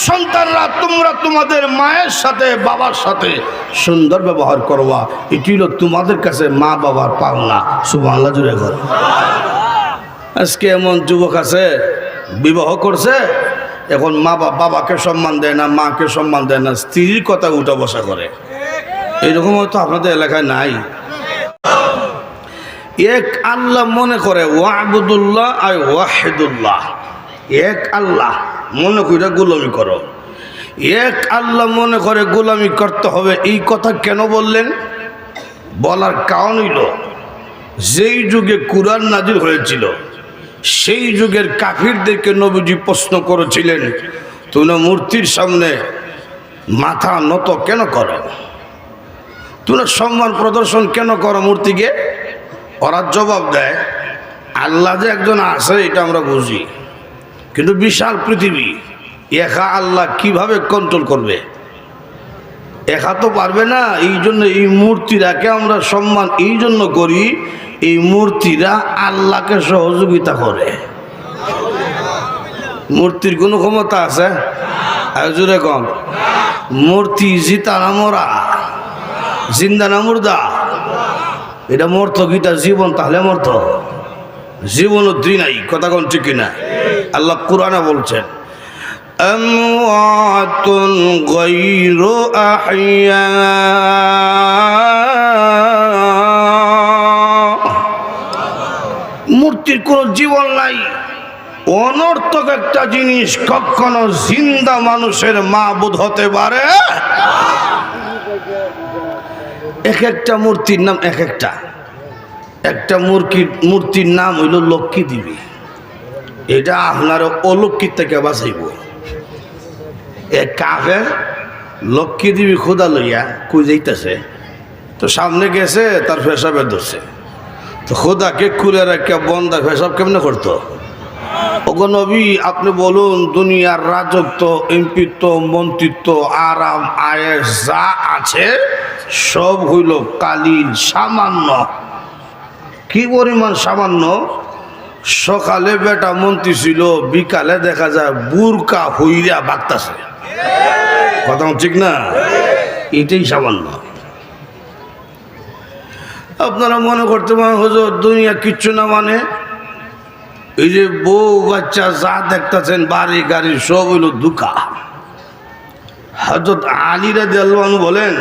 সন্তানরা তোমরা তোমাদের মায়ের সাথে বাবার সাথে সুন্দর ব্যবহার করবা, এটি হলো তোমাদের কাছে মা বাবার পাওনা। সুবহানাল্লাহ জুড়ে ঘর। আজকে এমন যুবক আছে বিবাহ করছে, এখন মা বাবাকে সম্মান দেয় না, মাকে সম্মান দেয় না, স্ত্রীর কথা উঠা বসা করে। এইরকম হয়তো আপনাদের এলাকায় নাই। এক আল্লাহ মনে করে ওয়াবুদুল্লাহ আর ওয়াহিদুল্লাহ, এক আল্লাহ মনে করে গোলামি করো। এক আল্লাহ মনে করে গোলামি করতে হবে, এই কথা কেন বললেন? বলার কারণ হইল যেই যুগে কুরআন নাজিল হয়েছিল সেই যুগের কাফিরদেরকে নবীজি প্রশ্ন করেছিলেন, তোমরা মূর্তির সামনে মাথা নত কেন করো, তোমরা সম্মান প্রদর্শন কেন করো মূর্তিকে? ওরা জবাব দেয়, আল্লাহ যে একজন আছে এটা আমরা বুঝি, কিন্তু বিশাল পৃথিবী, একা আল্লাহ কিভাবে কন্ট্রোল করবে? একা তো পারবে না। এই জন্য এই মূর্তিরাকে আমরা সম্মান এই জন্য করি, এই মূর্তিরা আল্লাহকে সহযোগিতা করে। মূর্তির কোনো ক্ষমতা আছে? জোরে কম। মূর্তি জিতা না মরা, জিন্দা না মুর্দা? এটা মর্ত গীতা জীবন, তাহলে মর্ত জীবন দ্রি নাই। কথা কোন ঠিক কিনা? আল্লাহ কুরআনে বলছেন আমওয়াতুন গায়রু আহইয়া, মূর্তির কোনো জীবন নাই, অনর্থক একটা জিনিস কখনো জিন্দা মানুষের মাবুদ হতে পারে? এক একটা মূর্তির নাম এক একটা। একটা মূর্তির নাম হইল লক্ষ্মী দেবী, এটা আপনার অলক্ষ্মীর থেকে বাঁচাইব। এক কাফের লক্ষ্মী দেবী খোদা লইয়া কই যাইতেছে, তো সামনে গেছে, তার পেশাবে ধরছে, তো খোদাকে খুলে রাখা বন্দা পেশাব কেমনে করতো? ওগো নবী আপনি বলুন, দুনিয়ার রাজত্ব, এমপিত্ব, মন্ত্রিত্ব, আরাম আয়েস যা আছে সব হইল কালিল, সামান্য। কি পরিমাণ সামান্য? সকালে বেটা মন্ত্রী ছিল, বিকালে দেখা যায় বুরকা হইয়া বাগতাছে। কথা ঠিক না? এটাই সামান্য। আপনারা মনে করতে পারেন হুজুর দুনিয়া কিচ্ছু না, মানে এই যে বউ বাচ্চা যা দেখতেছেন, বাড়ি গাড়ি সব হইল দুঃখা। হযরত আলী রাদিয়াল্লাহু আনহু বলেন,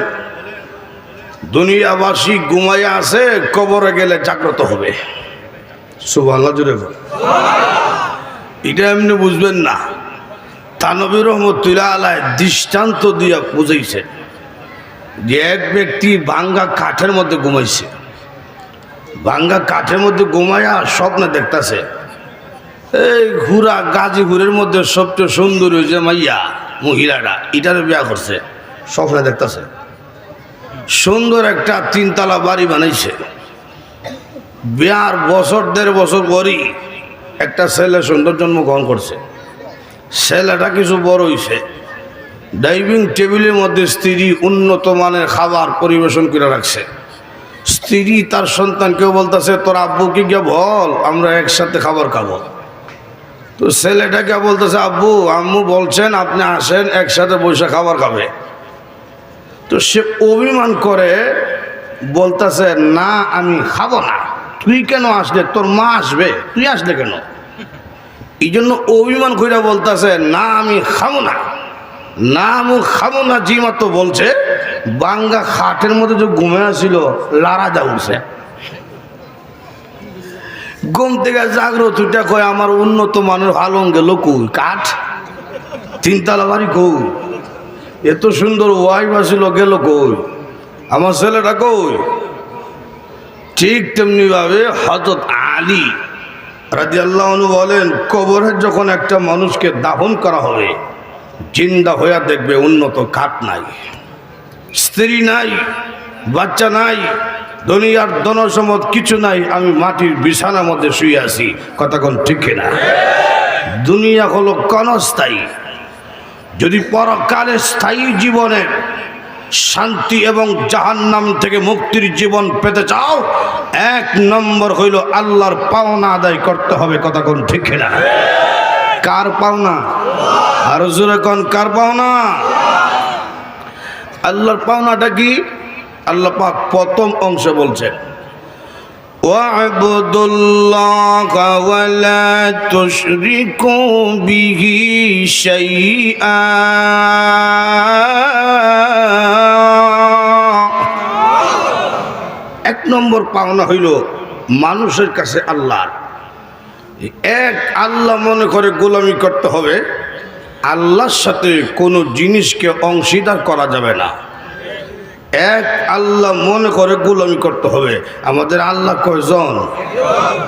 দুনিয়াবাসী ঘুমাইয়া আছে, কবরে গেলে জাগ্রত হবে। সুবহানাল্লাহ জুড়ে বল। এটা এমনি বুঝবেন না, তানবী রহমতুল্লাহ আলাইহি দৃষ্টান্ত দিয়া বুঝাইছে যে এক ব্যক্তি ভাঙ্গা কাঠের মধ্যে ঘুমাইছে, ভাঙ্গা কাঠের মধ্যে ঘুমাইয়া স্বপ্নে দেখতেছে এই ঘুরা গাজীপুরের মধ্যে সবচেয়ে সুন্দর যে মাইয়া মহিলাটা, এটারে বিয়া করছে। স্বপ্নে দেখতেছে সুন্দর একটা 3 তলা বাড়ি বানাইছে। বিয়ার বছর 1.5 বছর পরই একটা ছেলে সুন্দর জন্মগ্রহণ করছে। ছেলেটা কিছু বড় হইছে, ডাইনিং টেবিলের মধ্যে স্ত্রী উন্নত মানের খাবার পরিবেশন করে রাখছে। স্ত্রী তার সন্তানকেও বলতেছে, তোর আব্বুকে গিয়ে বল আমরা একসাথে খাবার খাবো। তো ছেলেটাকে বলতেছে, আব্বু আম্মু বলছেন আপনি আসেন, একসাথে বসে খাবার খাবে। তো সে অভিমান করে বলতেছে, না আমি খাবো না। তুই কেন আসলে? তোর মা আসবে, তুই আসলে কেন? এই জন্য অভিমান করে বলতেছে, না আমি খাবো না, না আমি খাবো না। জি মাত্র বলছে, বাঙ্গা খাটের মধ্যে যে ঘুমে আসছিল লারা যা উঠছে। ঘুম থেকে জাগ্রত তুইটা কয়, আমার উন্নত মানের আলম গেল কই? কাঠ 3 তলা বাড়ি কই? এত সুন্দর ওয়াইফ আসিল গেল কই? আমার ছেলেটা কই? ঠিক তেমনি ভাবে হযরত আলী রাদিয়াল্লাহু আনহু বলেন, কবরে যখন একটা মানুষকে দাফন করা হবে, জিন্দা হইয়া দেখবে উন্নত খাট নাই, স্ত্রী নাই, বাচ্চা নাই, দুনিয়ার ধনসম্পদ কিছু নাই, আমি মাটির বিছানার মধ্যে শুয়ে আছি। কথা কোন ঠিক না? দুনিয়া হলো ক্ষণস্থায়ী। যদি পরকালে স্থায়ী জীবনের শান্তি এবং জাহান্নাম থেকে মুক্তির জীবন পেতে চাও, 1 নম্বর হইল আল্লাহর পাওনা আদায় করতে হবে। কথা কোন ঠিক না? কার পাওনা? আরো জোরে কোন কার পাওনা? আল্লাহর পাওনাটা কি? আল্লাহ পাক প্রথম অংশে বলছেন ওয়া'বুদুল্লাহা ওয়া লা তুশরিকু বিহি শাইআ। এক নম্বর পাওনা হইল মানুষের কাছে আল্লাহর এক আল্লাহ মনে করে গোলামি করতে হবে, আল্লাহর সাথে কোনো জিনিসকে অংশীদার করা যাবে না। এক আল্লাহ মনে করে গোলামি করতে হবে। আমাদের আল্লাহ কয়জন?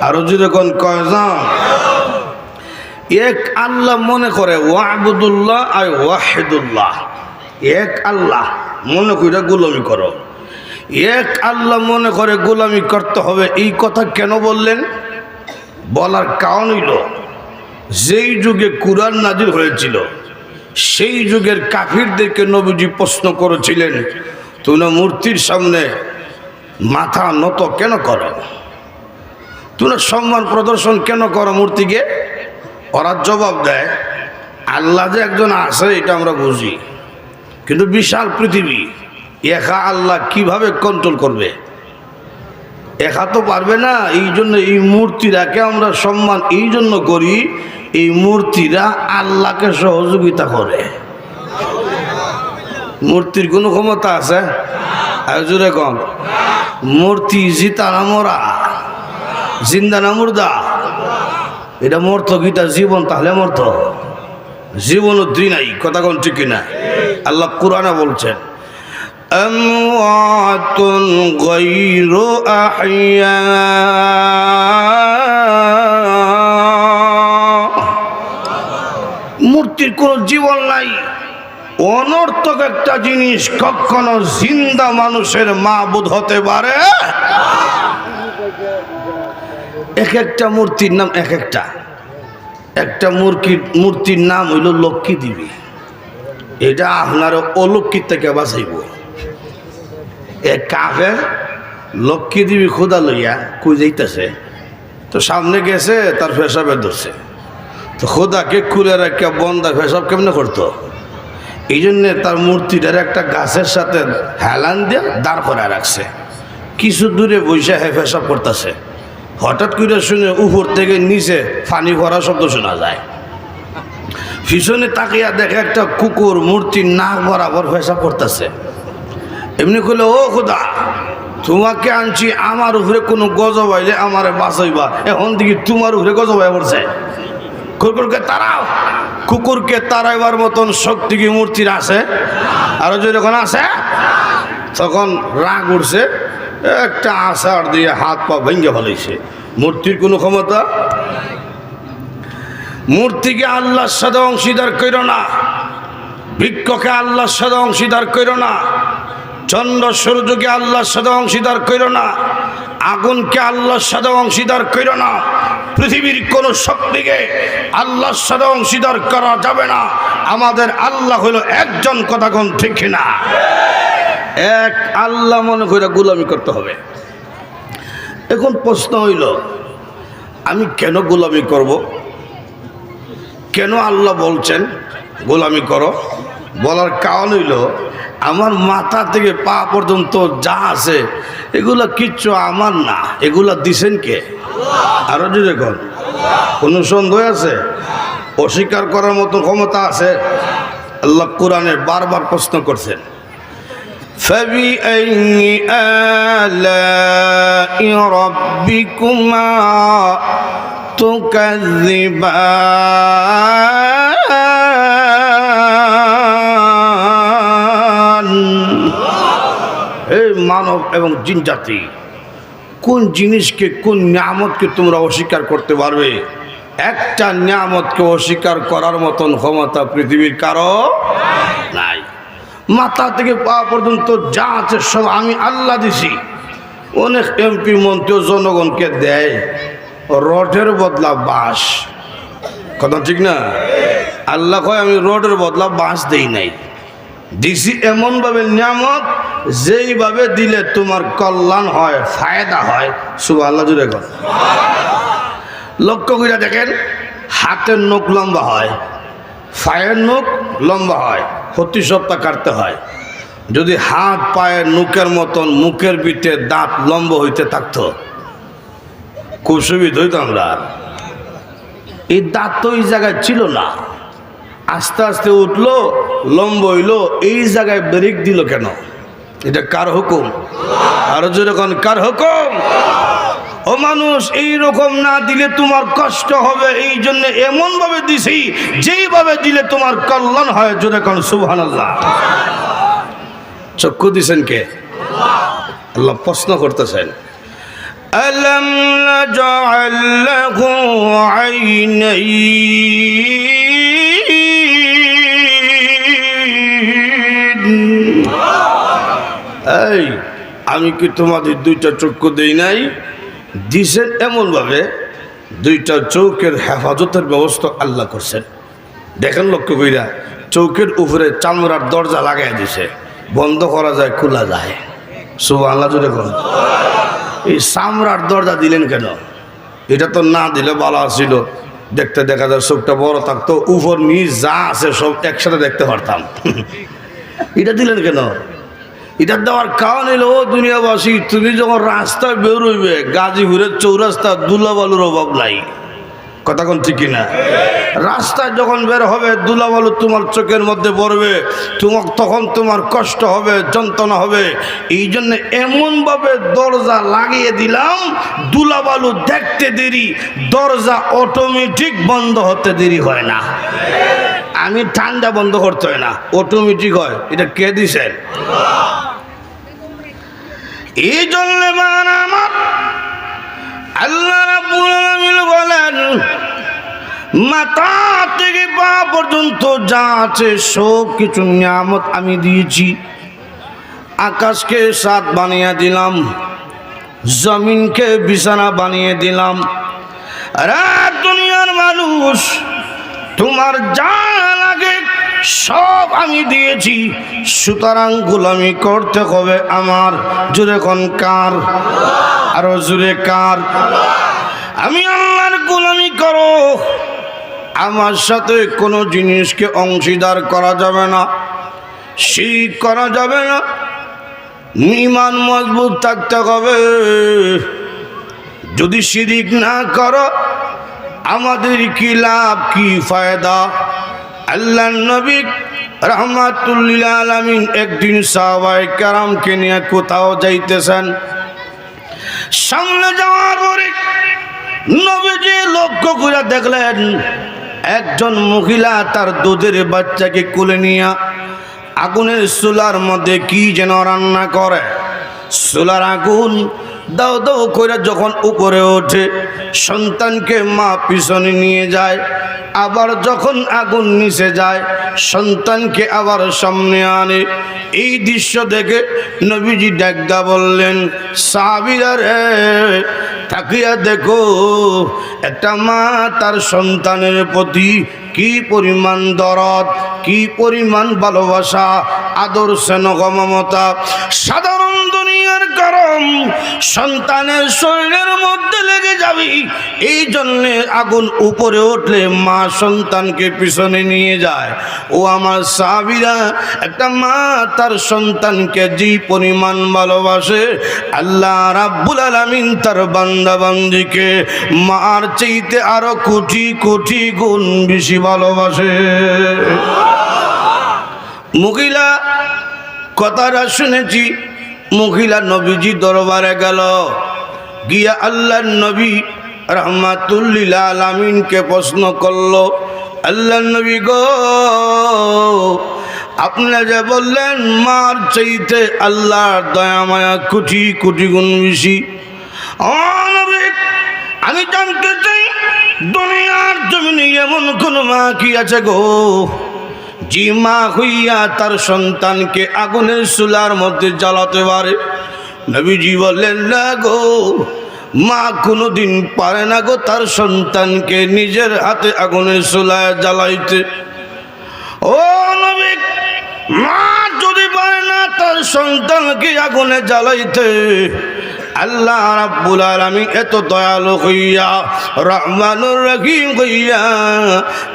আরো যদি কোন কয়জন? এক আল্লাহ মনে করে ওয়া'বুদুল্লাহ আর ওয়াহিদুল্লাহ, এক আল্লাহ মনে করে গোলামি করো। এক আল্লাহ মনে করে গোলামি করতে হবে। এই কথা কেন বললেন? বলার কারণ হইল যেই যুগে কুরআন নাজিল হয়েছিল সেই যুগের কাফিরদেরকে নবীজি প্রশ্ন করেছিলেন, তোমরা মূর্তির সামনে মাথা নত কেন করো? তোমরা সম্মান প্রদর্শন কেন করো মূর্তিকে? ওরা জবাব দেয়, আল্লাহ যে একজন আছে এটা আমরা বুঝি, কিন্তু বিশাল পৃথিবী, একা আল্লাহ কিভাবে কন্ট্রোল করবে? একা তো পারবে না। এই জন্য এই মূর্তিরাকে আমরা সম্মান এই জন্য করি, এই মূর্তিরা আল্লাহকে সহযোগিতা করে। মূর্তির কোনো ক্ষমতা আছে? জোরে কম। মূর্তি জিতা না মরা? জিন্দা না মুর্দা? এটা মর্ত গীতা জীবন, তাহলে মর্ত জীবন উদ্রি নাই। কথা কোন ঠিক কিনা? আল্লাহ কুরআনে বলছেন আমওয়াতুন গায়রু আহইয়া, মূর্তির কোনো জীবন নাই, অনর্থক একটা জিনিস। কখনো জিন্দা মানুষের মাবুদ হতে পারে? এক একটা মূর্তির নাম এক একটা। একটা মূর্তির নাম হইল লক্ষ্মী দেবী। এটা আপনার অলক্ষ্মীর থেকে বাঁচাইব। এক কাফের লক্ষ্মী দেবী খোদা লইয়া কই যাইতেছে, তো সামনে গেছে, তার পেশাবে ধরছে, তো খোদাকে খুলে রাখা বন্দা পেশাব কেমনে করতো? এই জন্যে তার মূর্তিটার একটা গাছের সাথে হেলান দিয়ে দাঁড় করে রাখছে। কিছু দূরে বৈশা পেশাব করতেছে। হঠাৎ করে শুনে উপর থেকে নিচে পানি ভরা শব্দ শোনা যায়। পিছনে তাকিয়া দেখে একটা কুকুর মূর্তির নাক বরাবর পেশাব করতেছে। এমনি করলে, ও খোদা, তোমাকে আনছি, আমার উপরে কোনো গজব আইলে আমারে বাঁচাইবা, এখন দেখি তোমার উপরে গজব আয় পড়ছে। কুকুরকে তাড়াও। কুকুরকে তাড়াইবার মতন শক্তি কি মূর্তির আছে? আরো যখন আছে, তখন রাগ উঠছে, একটা আছাড় দিয়ে হাত পা ভেঙে ফেলাইছে। মূর্তির কোনো ক্ষমতা? মূর্তিকে আল্লাহর সাথে অংশীদার কইরো না। বৃক্ষকে আল্লাহর সাথে অংশীদার কইরো না। চন্দ্র সূর্যকে আল্লাহর সাথে অংশীদার কইরো না। আগুনকে আল্লাহর সাথে অংশীদার কইরো না। পৃথিবীর কোন শক্তিকে আল্লাহর সাথে অংশীদার করা যাবে না। আমাদের আল্লাহ হইল একজন। কথা কোন ঠিক না? এক আল্লাহ মনে করে গোলামি করতে হবে। এখন প্রশ্ন হইল, আমি কেন গোলামি করব? কেন আল্লাহ বলছেন গোলামি করো? বলার কারণ হইল, আমার মাথা থেকে পা পর্যন্ত যা আছে এগুলা কিচ্ছু আমার না, এগুলা দিছেন কে? আরো যদি কর, কোন সন্দেহ আছে? অস্বীকার করার মতো ক্ষমতা আছে? আল্লাহ কোরআনে বারবার প্রশ্ন করছেন, فَبِأَيِّ آلَاءِ رَبِّكُمَا تُكَذِّبَانِ। এই মানব এবং জিন জাতি, কোন জিনিসকে, কোন নিয়ামতকে তোমরা অস্বীকার করতে পারবে? একটা নিয়ামতকে অস্বীকার করার মতন ক্ষমতা পৃথিবীর কারো নাই। মাথা থেকে পা পর্যন্ত যা আছে সব আমি আল্লাহ দিছি। অনেক এমপি মন্ত্রী জনগণকে দেয় রডের বদলা বাঁশ। কথা ঠিক না? আল্লাহ কয় আমি রডের বদলা বাঁশ দেই নাই, দিছি এমনভাবে নিয়ামত যেইভাবে দিলে তোমার কল্যাণ হয়, ফায়দা হয়। সুবহানাল্লাহ জুড়ে কর। লক্ষ্য করে দেখেন, হাতের নখ লম্বা হয়, পায়ের নখ লম্বা হয়, প্রতি সপ্তাহ কাটতে হয়। যদি হাত পায়ের নখের মতন মুখের ভিতরে দাঁত লম্বা হইতে থাকতো খুব সুবিধা হইতো। আমরা এই দাঁত তো এই জায়গায় ছিল না, আস্তে আস্তে উঠলো, লম্বা হইলো, এই জায়গায় ব্রেক দিল কেন? এটা কার হুকুম? আরো যেরকম কার হুকুম? ও মানুষ, এই রকম না দিলে তোমার কষ্ট হবে, এই জন্য এমন ভাবে দিছি যেইভাবে দিলে তোমার কল্যাণ হয়। যেরকম সুবহানাল্লাহ। চক্ষু দিছেন কে? আল্লাহ প্রশ্ন করতেছেন, আলাম নাজআল লাহু আইনাইন। এই আমি কি তোমাদের দুইটা চক্ষু দেই নাই? দিছেন এমন ভাবে, দুইটা চৌকের হেফাজতের ব্যবস্থা আল্লাহ করছেন। দেখেন লক্ষ্য কইরা, চৌকের উপরে চামড়ার দরজা লাগাই দিছে, বন্ধ করা যায়, খোলা যায়। সুবহানাল্লাহ জোরে বলুন। এই চামড়ার দরজা দিলেন কেন? এটা তো না দিলে ভালো ছিল, দেখতে দেখা যায় চোখটা বড় থাকতো, উপর নিচ যা আছে সব একসাথে দেখতে পারতাম। এটা দিলেন কেন? এটা দেওয়ার কারণ হলো, ও দুনিয়াবাসী, তুমি যখন রাস্তায় বেরোইবে, গাজীপুরের চৌরাস্তা ধুলাবালুর অভাব নাই। কথা কোন ঠিক কিনা? রাস্তায় যখন বের হবে, ধুলাবালু তোমার চোখের মধ্যে পড়বে, তখন তোমার কষ্ট হবে, যন্ত্রণা হবে। এই জন্য এমনভাবে দরজা লাগিয়ে দিলাম, ধুলাবালু দেখতে দেরি, দরজা অটোমেটিক বন্ধ হতে দেরি হয় না। আমি ঠান্ডা বন্ধ করতে হয় না, অটোমেটিক হয়। এটা কে দিছেন? এই জন্য আমার আল্লাহ রাব্বুল আলামিন বলেন, মাথা থেকে পা পর্যন্ত যা আছে সব কিছু নিয়ামত আমি দিয়েছি। আকাশকে ছাদ বানিয়ে দিলাম, জমিনকে বিছানা বানিয়ে দিলাম। আরে দুনিয়ার মানুষ, তোমার যা লাগে সব আমি দিয়েছি, সুতরাং গোলামি করতে হবে আমার। জোরে কোন কার? আরো জোরে কার? আমি আল্লাহর গোলামি করো, আমার সাথে কোনো জিনিসকে অংশীদার করা যাবে না, শিরক করা যাবে না, ঈমান মজবুত থাকতে হবে। যদি শিরক না করো, আমাদের কি লাভ, কি ফায়দা? আল্লাহর নবী রাহমাতুল লিল আলামিন একদিন সাহাবায়ে কেরামকে নিয়ে কোথাও যাইতেছেন। সামনে যাওয়ার পরে নবীজি লক্ষ্য করে দেখলেন, একজন মহিলা তার দুধের বাচ্চাকে কোলে নিয়ে আগুনের চুলার মধ্যে কি যেন রান্না করে। চুলার আগুন দাও দাও করে যখন উপরে ওঠে, সন্তানকে মা পিছনে নিয়ে যায়, আবার যখন আগুন নিচে যায়, সন্তানকে আবার সামনে আনে। এই দৃশ্য দেখে নবীজি ডাকদা বললেন, সাহাবীরা রে, তাকিয়া দেখো, একটা মা তার সন্তানের প্রতি কি পরিমাণ দরদ, কি পরিমাণ ভালোবাসা, আদর, স্নেহ, মমতা। সাধারণ দুনিয়ার গরম সন্তানের শরীরের মধ্যে লেগে যাবে, এই জন্য আগুন উপরে উঠলে মা সন্তানকে পিছনে নিয়ে যায়। ও আমার সাহাবীরা, একটা মা তার সন্তানকে যে পরিমাণ ভালোবাসে, আল্লাহ রাব্বুল আলামিন তার বান্দা বান্দিকে মার চাইতে আরো কোটি কোটি গুণ বেশি ভালোবাসে। মহিলা কথাটা শুনেছি, মহিলা নবীজি দরবারে গেল, গিয়া আল্লাহর নবী রাহমাতুল লিল আলামিনকে প্রশ্ন করলো, আল্লাহর নবী গো, আপনারা যে বললেন মার চাইতে আল্লাহর দয়া মায়া কোটি কোটি গুণ বেশি, আমি জানতে চাই দুনিয়ার জমিনে এমন কোন মা কি আছে গো, যে মা হইয়া তার সন্তানকে আগুনের চুলার মধ্যে জ্বালাতে পারে? নবীজি বললেন, না গো, মা কোনোদিন পারে না গো তার সন্তানকে নিজের হাতে আগুনের চুলায় জ্বালাইতে। ও নবী, মা যদি পারে না তার সন্তানকে আগুনে জ্বালাইতে, আল্লাহ রাব্বুল আলামিন এত দয়ালু হইয়া রহমানুর রহিম হইয়া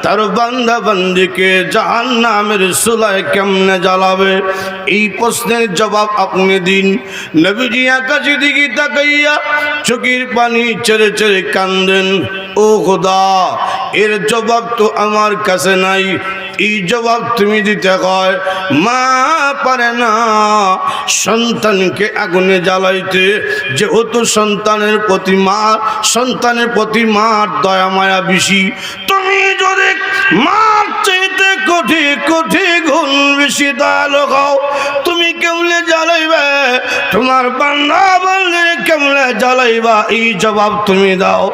তার বান্দা বান্দিকে জাহান্নামের চুলায় কেমনে জ্বালাবে এই প্রশ্নের জবাব আপনি দিন। নবীজি আকাশের দিকে তাকাইয়া চোখের পানি ছেড়ে ছেড়ে কান্দেন, ও খোদা এর জবাব তো আমার কাছে নাই, এই জবাব তুমি দিতে হয়। মা পারে না সন্তানকে আগুনে জ্বালাইতে, যেহেতু সন্তানের প্রতি মার দয়া মায়া বেশি। তুমি যদি মার চাইতে কোটি কোটি গুণ বেশি দয়ালু হও, তুমি কেমনে জ্বালাইবে তোমার বান্দা বান্দে কেমনে জ্বালাইবা এই জবাব তুমি দাও।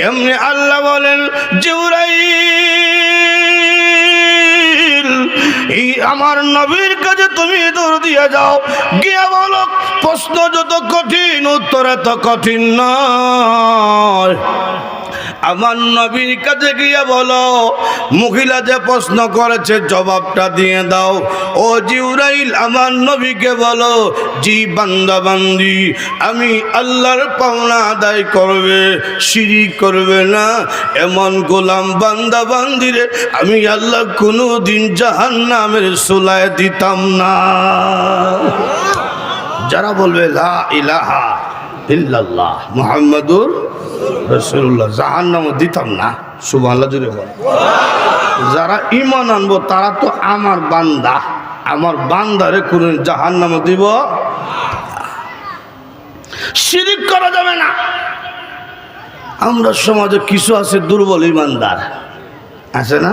এমনি আল্লাহ বলেন, জিবরাইল এই আমার নবীর কাছে তুমি দৌড় দিয়ে যাও, গিয়ে বলো প্রশ্ন যত কঠিন উত্তর এত কঠিন নয়। আমার নবীর কাছে গিয়ে বলো মহিলা যে প্রশ্ন করেছে জবাবটা দিয়ে দাও। ও জিবরাইল আমার নবীকে বলো, জি বান্দা বান্দি আমি আল্লাহর পাওনা আদায় করবে, শিরিক করবে না এমন গোলাম বান্দা বান্দিরে আমি আল্লাহ কোনো দিন জাহান্নামের চুলায় দিতাম না। যারা বলবে লা ইলাহা ইল্লাল্লাহ মুহাম্মাদুর রাসূলুল্লাহ জাহান্নামে দিতাম না, সুবহানাল্লাহ জুড়ে বল। যারা ঈমান আনবো তারা তো আমার বান্দা, আমার বান্দারে কোন জাহান্নামে দিব। শিরিক করা যাবে না। আমরা সমাজে কিছু আছে দুর্বল ঈমানদার আছে না,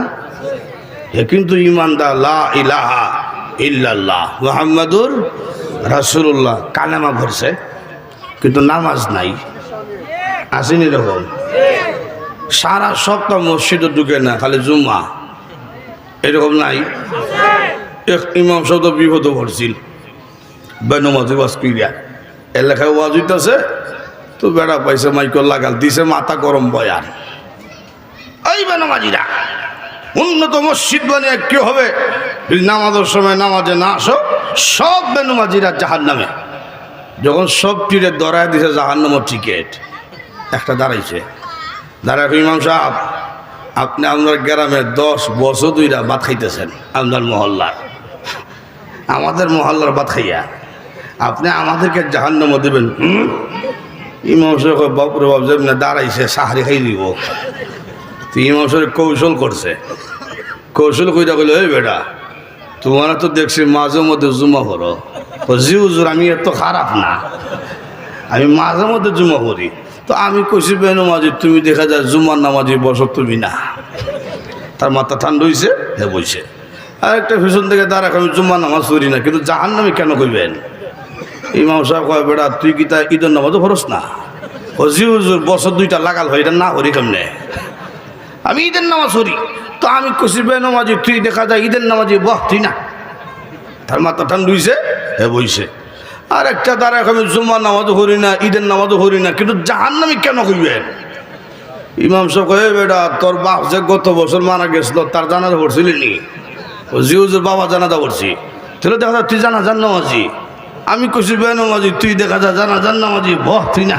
এ কিন্তু ঈমানদার লা ইলাহা ইল্লাল্লাহ মুহাম্মাদুর রাসূলুল্লাহ কালেমা পড়ছে কিন্তু নামাজ নাই, আসেনি এরকম। সারা সপ্তাহ মসজিদে ঢুকে না, খালি জুম্মা, এরকম নাই। এক ইমাম সাহেব বিপদ পড়ছিল বেনমাজি ওয়াজ কইরা, এলাকায় ওয়াজ হইতেছে তো বেড়া পাইছে মাইকল লাগাল দিছে, মাথা গরম বয়ান। এই বেনমাজিরা উন্নত মসজিদ বানিয়ে কি হবে, নামাজের সময় নামাজে না আসো, সব বেনমাজিরা জাহান্নামে। যখন সব টিরে দরায় দিছে জাহান্নামের টিকিট, একটা দাঁড়াইছে, দাঁড়ায় ইমাম সাহেব আপনি আপনার গ্রামে 10 বছর দুইটা ভাত খাইতেছেন, আপনার মহল্লার আমাদের মহল্লার ভাত খাইয়া আপনি আমাদেরকে জাহান্নামে দেবেন। ইমাম সাহেব বাপরে বাপ যেমনি দাঁড়াইছে সাহারি খাই দিব। তো ইমাম সাহেব কৌশল করছে, কৌশল কইরা কইল, এই বেটা তোমার তো দেখছি মাঝে মধ্যে জুমা করো। জি হুজুর আমি এত খারাপ না, আমি মাঝে মধ্যে জুমা করি। তো আমি কইছি বেনমাজি তুমি দেখা যায় জুমার নামাজি বসো তুমি না। তার মাথা ঠান্ডা হয়েছে, হে বইছে। আর একটা পিছন থেকে দাঁড়াক আমি জুম্মার নামাজ পড়ি না, কিন্তু জাহান্নামে কেন কইবেন? ইমাম সাহেব কয় বেটা তুই কি তা ঈদের নামাজও খরচ না? ও জি হুজুর বছর 2টা লাগাল হয়, এটা না করি কেমনে? আমি ঈদের নামাজ পড়ি। তো আমি কইছি বেনমাজি তুই দেখা যায় ঈদের নামাজি বহ তুই না। তার মাথা ঠান্ডা হয়েছে, হে বইছে। আর একটা দাঁড়াক আমি জুম্মার নামাজও করি না, ঈদের নামাজও করি না, কিন্তু জাহান্নামে কেন কইবেন? ইমাম সাহেব কয় বেটা তোর বাপ যে গত বছর মারা গেছিল তার জানাজা পড়ছিলি নি? ও জি হুজুর বাবা জানাজা পড়ছি। তাহলে দেখা যায় তুই জানাজার নামাজি। আমি কইছি বেনমাজি তুই দেখা যায় জানাজার নামাজি বহ তুই না।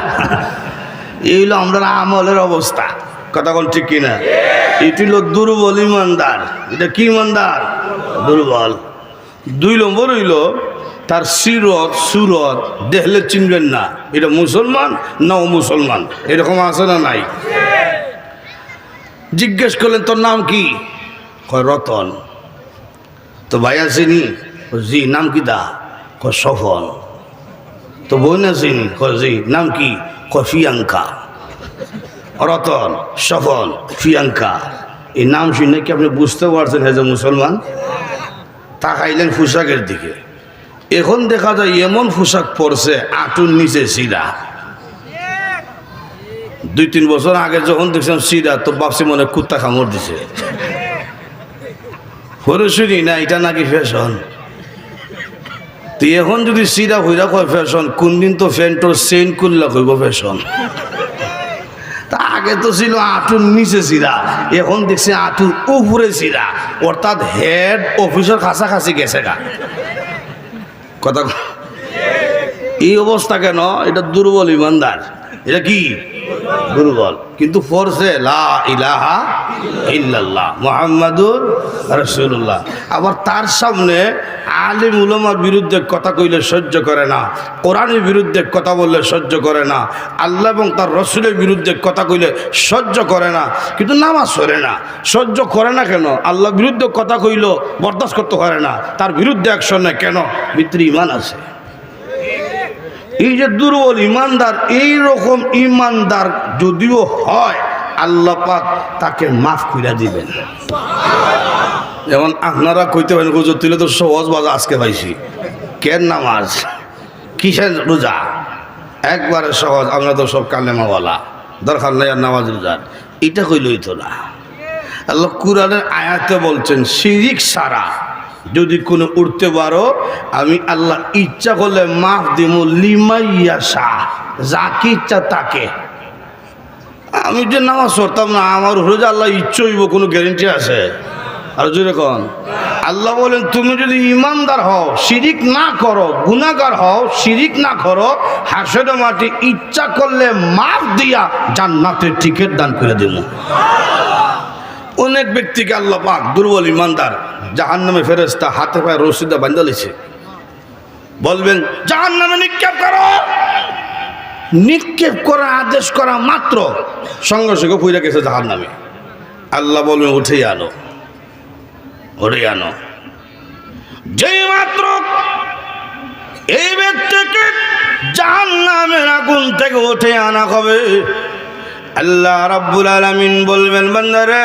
এই হলো আমরা আমলের অবস্থা, কথা কোন ঠিক কিনা? এটি হলো দুর্বল ইমানদার। এটা কি ইমানদার? দুর্বল। 2 নম্বর হইল তার সিরত সুরত দেখলে চিনবেন না এটা মুসলমান না ও মুসলমান, এরকম আছে না নাই? জিজ্ঞেস করলেন তোর নাম কি? কয় রতন। তো ভাই আসেনি? জি। নাম কি দা? কয় সফল। তো বোন আসেনি? কয় জি। নাম কি? কয় প্রিয়াঙ্কা। রতন, সফল, প্রিয়াঙ্কা, এই নাম শুনে কি আপনি বুঝতে পারছেন হ্যাঁ যে মুসলমান? তাকাইলেন পোশাকের দিকে, এখন দেখা যায় এমন পোশাক পরছে আঁটুর নিচে সিরা। 2-3 বছর আগে যখন দেখছিলাম সিরা তো ভাবছি মনে কুত্তা কামড় দিছে। পরে শুনি না এটা নাকি ফ্যাশন। তো এখন যদি সিরা হইরা কয় ফ্যাশন, কোন দিন তো ফ্যান্টোর চেইন করলে কইব ফ্যাশন। তা আগে তো ছিল আঁটুর নিচে সিরা, এখন দেখছি আঁটুর উপরে সিরা, অর্থাৎ হেড অফিসের কাছাকাছি গেছে গা। কথা এই অবস্থা কেন? এটা দুর্বল ইমানদার। এটা কি দুর্বল, কিন্তু পড়ছে লা ইলাহা ইল্লাল্লাহ মুহাম্মাদুর রাসূলুল্লাহ। আবার তার সামনে আলিম উলামার বিরুদ্ধে কথা কইলে সহ্য করে না, কোরআনের বিরুদ্ধে কথা বললে সহ্য করে না, আল্লাহ এবং তার রসুলের বিরুদ্ধে কথা কইলে সহ্য করে না, কিন্তু নামাজ পড়ে না। সহ্য করে না কেন? আল্লাহর বিরুদ্ধে কথা কইল বরদাস্ত করতে পারে না, তার বিরুদ্ধে অ্যাকশন নেয় কেন? ভিতরে ঈমান আছে। এই যে দুর্বল ইমানদার, এই রকম ইমানদার যদিও হয় আল্লাহ পাক তাকে মাফ করে দিবেন। যেমন আপনারা কইতে পারেন হুজুর তুলে তো সহজ বাজা আজকে পাইছি, কেন নামাজ কিসের রোজা? একবারে সহজ, আমরা তো সব কালেমাওয়ালা, দরকার নাই আর নামাজ রোজার। এটা কইলই তো না। আল্লাহ কুরআনের আয়াতে বলছেন শিরিক ছাড়া যদি কোনো উঠতে পারো আমি আল্লাহ ইচ্ছা করলে মাফ দিব লিমাইয়াশা, যাকে ইচ্ছা তাকে। আমি যে নামাজ পড়তাম না, আমার রোজা আল্লাহ ইচ্ছা হইব, কোনো গ্যারেন্টি আছে? আর জোরে কোন আল্লাহ বলেন তুমি যদি ইমানদার হও, শিরিক না করো, গুনাহগার হও, শিরিক না করো, হাসরের মাঠে ইচ্ছা করলে মাফ দিয়া জান্নাতের টিকিট দান করে দেব। অনেক ব্যক্তিকে আল্লাহ পাক দুর্বল ইমানদার জাহান্নামে ফেরেশতা হাতে পায়ে রশিদা বাঁধা লিছে, বলবেন জাহান্নামে নিক্ষেপ করো। নিক্ষেপ করা আদেশ করা মাত্র সঙ্গে সঙ্গে পুইরা গেছে জাহান্নামে। আল্লাহ বলবেন উঠে আনো, উঠে আনো। যেই মাত্র এই ব্যক্তিকে জাহান্নামের আগুন থেকে উঠে আনা হবে, আল্লাহ রাব্বুল আলামিন বলবেন বান্দারে